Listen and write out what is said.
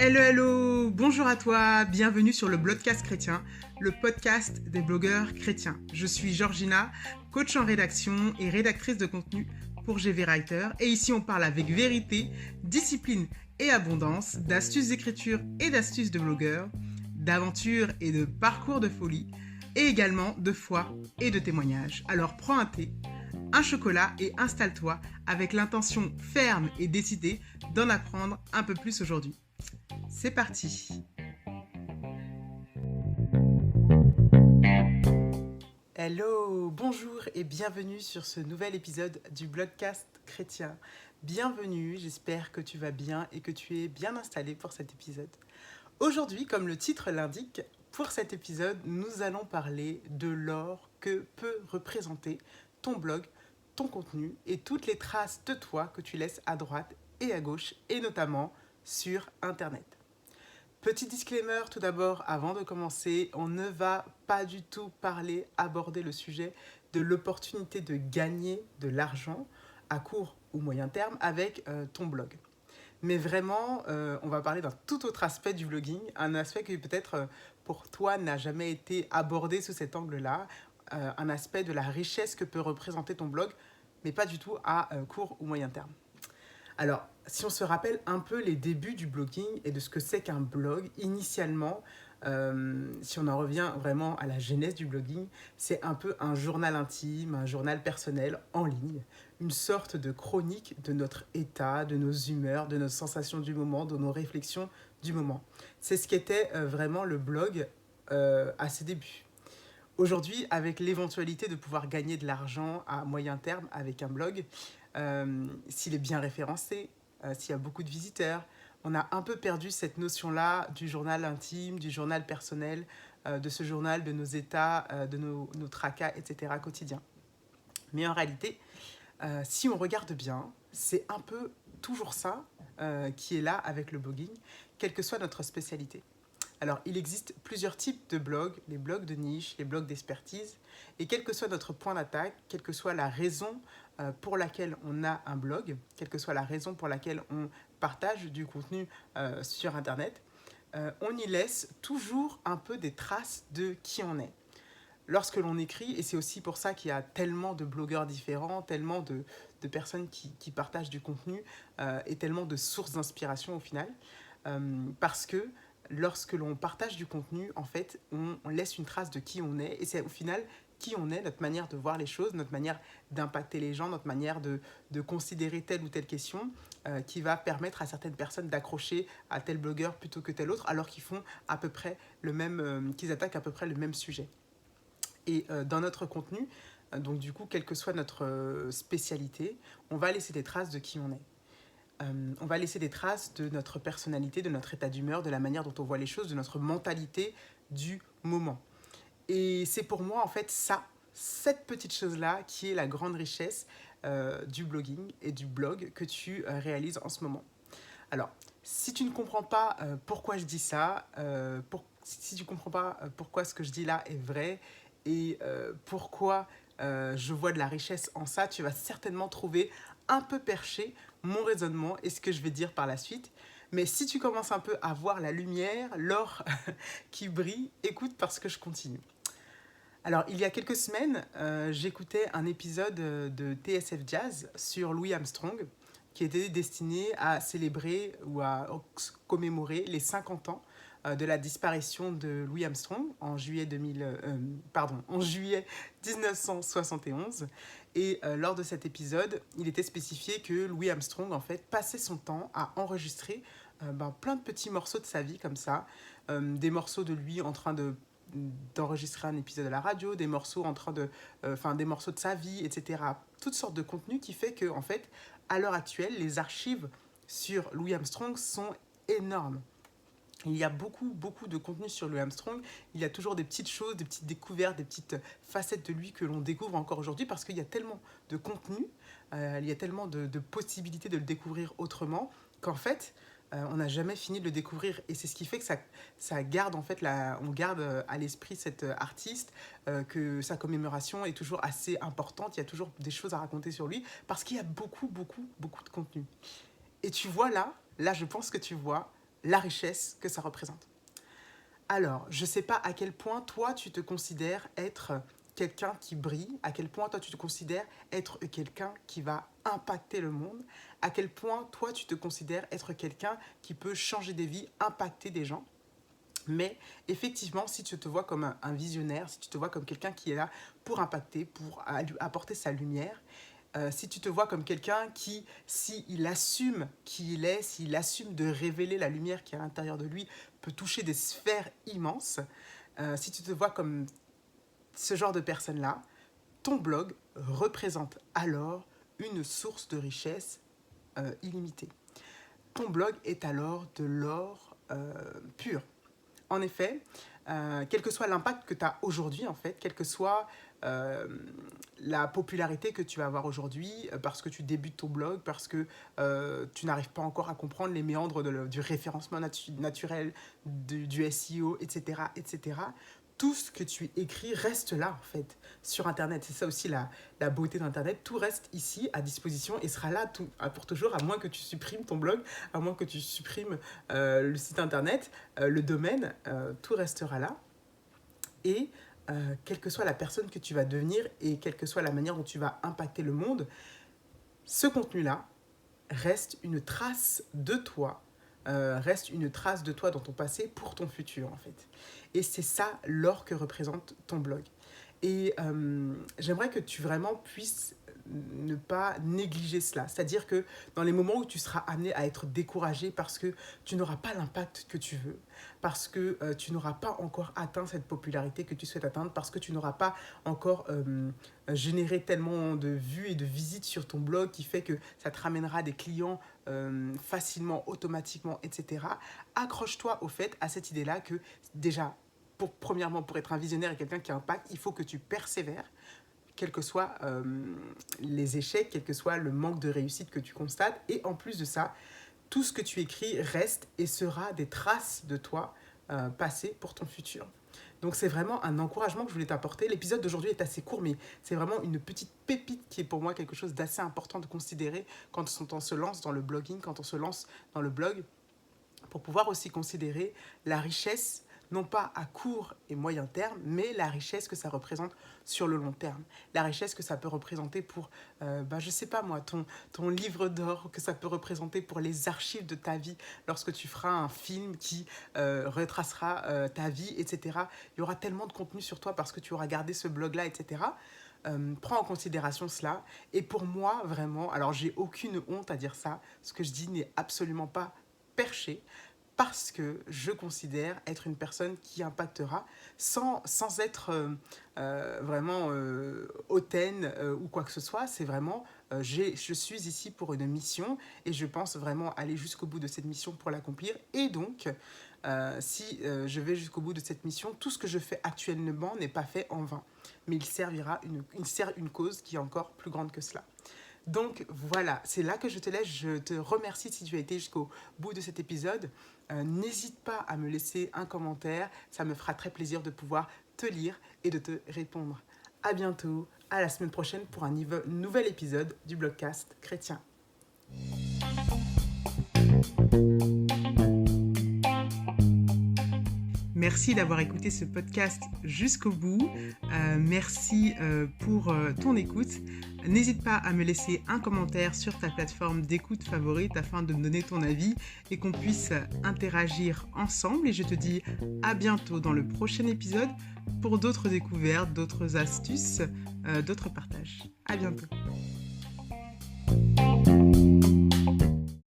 Hello, hello, bonjour à toi, bienvenue sur le Blogcast chrétien, le podcast des blogueurs chrétiens. Je suis Georgina, coach en rédaction et rédactrice de contenu pour GV Writer. Et ici, on parle avec vérité, discipline et abondance, d'astuces d'écriture et d'astuces de blogueurs, d'aventures et de parcours de folie, et également de foi et de témoignages. Alors prends un thé, un chocolat et installe-toi avec l'intention ferme et décidée d'en apprendre un peu plus aujourd'hui. C'est parti. Hello, bonjour et bienvenue sur ce nouvel épisode du Blogcast chrétien. Bienvenue, j'espère que tu vas bien et que tu es bien installé pour cet épisode. Aujourd'hui, comme le titre l'indique, pour cet épisode, nous allons parler de l'or que peut représenter ton blog, ton contenu et toutes les traces de toi que tu laisses à droite et à gauche et notamment sur Internet. Petit disclaimer tout d'abord, avant de commencer, on ne va pas du tout aborder le sujet de l'opportunité de gagner de l'argent à court ou moyen terme avec ton blog. Mais vraiment, on va parler d'un tout autre aspect du blogging, un aspect qui peut-être pour toi n'a jamais été abordé sous cet angle-là, un aspect de la richesse que peut représenter ton blog, mais pas du tout à court ou moyen terme. Alors, si on se rappelle un peu les débuts du blogging et de ce que c'est qu'un blog, initialement, si on en revient vraiment à la genèse du blogging, c'est un peu un journal intime, un journal personnel en ligne, une sorte de chronique de notre état, de nos humeurs, de nos sensations du moment, de nos réflexions du moment. C'est ce qu'était vraiment le blog à ses débuts. Aujourd'hui, avec l'éventualité de pouvoir gagner de l'argent à moyen terme avec un blog, s'il est bien référencé, s'il y a beaucoup de visiteurs, on a un peu perdu cette notion-là du journal intime, du journal personnel, de ce journal de nos états, de nos tracas, etc. quotidiens. Mais en réalité, si on regarde bien, c'est un peu toujours ça qui est là avec le blogging, quelle que soit notre spécialité. Alors, il existe plusieurs types de blogs, les blogs de niche, les blogs d'expertise, et quel que soit notre point d'attaque, quelle que soit la raison pour laquelle on a un blog, quelle que soit la raison pour laquelle on partage du contenu sur Internet, on y laisse toujours un peu des traces de qui on est. Lorsque l'on écrit, et c'est aussi pour ça qu'il y a tellement de blogueurs différents, tellement de personnes qui partagent du contenu et tellement de sources d'inspiration au final, parce que lorsque l'on partage du contenu, en fait, on laisse une trace de qui on est, et c'est au final qui on est, notre manière de voir les choses, notre manière d'impacter les gens, notre manière de considérer telle ou telle question, qui va permettre à certaines personnes d'accrocher à tel blogueur plutôt que tel autre, alors qu'ils font à peu près le même, qu'ils attaquent à peu près le même sujet. Et dans notre contenu, donc du coup, quelle que soit notre spécialité, on va laisser des traces de qui on est. On va laisser des traces de notre personnalité, de notre état d'humeur, de la manière dont on voit les choses, de notre mentalité du moment. Et c'est pour moi, en fait, cette petite chose-là qui est la grande richesse du blogging et du blog que tu réalises en ce moment. Alors, si tu ne comprends pas pourquoi je dis ça, si tu ne comprends pas pourquoi ce que je dis là est vrai et pourquoi je vois de la richesse en ça, tu vas certainement trouver un peu perché mon raisonnement et ce que je vais dire par la suite. Mais si tu commences un peu à voir la lumière, l'or qui brille, écoute parce que je continue. Alors, il y a quelques semaines, j'écoutais un épisode de TSF Jazz sur Louis Armstrong qui était destiné à célébrer ou à commémorer les 50 ans de la disparition de Louis Armstrong en juillet 1971. Et lors de cet épisode, il était spécifié que Louis Armstrong, en fait, passait son temps à enregistrer plein de petits morceaux de sa vie comme ça, des morceaux de lui en train d'enregistrer un épisode à la radio, des morceaux des morceaux de sa vie, etc. Toutes sortes de contenus qui fait que, en fait, à l'heure actuelle, les archives sur Louis Armstrong sont énormes. Il y a beaucoup de contenu sur Louis Armstrong. Il y a toujours des petites choses, des petites découvertes, des petites facettes de lui que l'on découvre encore aujourd'hui parce qu'il y a tellement de contenu, il y a tellement de possibilités de le découvrir autrement qu'en fait, on n'a jamais fini de le découvrir. Et c'est ce qui fait que ça garde, en fait, on garde à l'esprit cet artiste, que sa commémoration est toujours assez importante. Il y a toujours des choses à raconter sur lui parce qu'il y a beaucoup de contenu. Et tu vois là, je pense que tu vois, la richesse que ça représente. Alors, je ne sais pas à quel point toi, tu te considères être quelqu'un qui brille, à quel point toi, tu te considères être quelqu'un qui va impacter le monde, à quel point toi, tu te considères être quelqu'un qui peut changer des vies, impacter des gens. Mais effectivement, si tu te vois comme un visionnaire, si tu te vois comme quelqu'un qui est là pour impacter, pour apporter sa lumière, si tu te vois comme quelqu'un qui, s'il assume qui il est, s'il assume de révéler la lumière qui est à l'intérieur de lui, peut toucher des sphères immenses, si tu te vois comme ce genre de personne-là, ton blog représente alors une source de richesse illimitée. Ton blog est alors de l'or pur. En effet, quel que soit l'impact que tu as aujourd'hui, en fait, quelle que soit la popularité que tu vas avoir aujourd'hui, parce que tu débutes ton blog, parce que tu n'arrives pas encore à comprendre les méandres du référencement naturel, du SEO, etc., etc., tout ce que tu écris reste là, en fait, sur Internet. C'est ça aussi la beauté d'Internet. Tout reste ici, à disposition, et sera là pour toujours, à moins que tu supprimes ton blog, à moins que tu supprimes le site Internet, le domaine, tout restera là. Et quelle que soit la personne que tu vas devenir et quelle que soit la manière dont tu vas impacter le monde, ce contenu-là reste une trace de toi, reste une trace de toi dans ton passé pour ton futur, en fait. Et c'est ça l'or que représente ton blog. Et j'aimerais que tu vraiment puisses ne pas négliger cela. C'est-à-dire que dans les moments où tu seras amené à être découragé parce que tu n'auras pas l'impact que tu veux, parce que tu n'auras pas encore atteint cette popularité que tu souhaites atteindre, parce que tu n'auras pas encore généré tellement de vues et de visites sur ton blog qui fait que ça te ramènera des clients facilement, automatiquement, etc. Accroche-toi au fait, à cette idée-là que déjà, premièrement, pour être un visionnaire et quelqu'un qui impacte, il faut que tu persévères, quels que soient les échecs, quel que soit le manque de réussite que tu constates. Et en plus de ça, tout ce que tu écris reste et sera des traces de toi passées pour ton futur. Donc c'est vraiment un encouragement que je voulais t'apporter. L'épisode d'aujourd'hui est assez court, mais c'est vraiment une petite pépite qui est pour moi quelque chose d'assez important de considérer quand on se lance dans le blogging, quand on se lance dans le blog, pour pouvoir aussi considérer la richesse, non pas à court et moyen terme, mais la richesse que ça représente sur le long terme. La richesse que ça peut représenter pour, je sais pas moi, ton livre d'or, que ça peut représenter pour les archives de ta vie, lorsque tu feras un film qui retracera ta vie, etc. Il y aura tellement de contenu sur toi parce que tu auras gardé ce blog-là, etc. Prends en considération cela. Et pour moi, vraiment, alors j'ai aucune honte à dire ça, ce que je dis n'est absolument pas perché, parce que je considère être une personne qui impactera sans être vraiment hautaine ou quoi que ce soit. C'est vraiment, je suis ici pour une mission et je pense vraiment aller jusqu'au bout de cette mission pour l'accomplir. Et donc, si je vais jusqu'au bout de cette mission, tout ce que je fais actuellement n'est pas fait en vain. Mais il sert une cause qui est encore plus grande que cela. Donc voilà, c'est là que je te laisse. Je te remercie si tu as été jusqu'au bout de cet épisode. N'hésite pas à me laisser un commentaire. Ça me fera très plaisir de pouvoir te lire et de te répondre. À bientôt, à la semaine prochaine pour un nouvel épisode du Blogcast Chrétien. Merci d'avoir écouté ce podcast jusqu'au bout. Merci pour ton écoute. N'hésite pas à me laisser un commentaire sur ta plateforme d'écoute favorite afin de me donner ton avis et qu'on puisse interagir ensemble. Et je te dis à bientôt dans le prochain épisode pour d'autres découvertes, d'autres astuces, d'autres partages. À bientôt.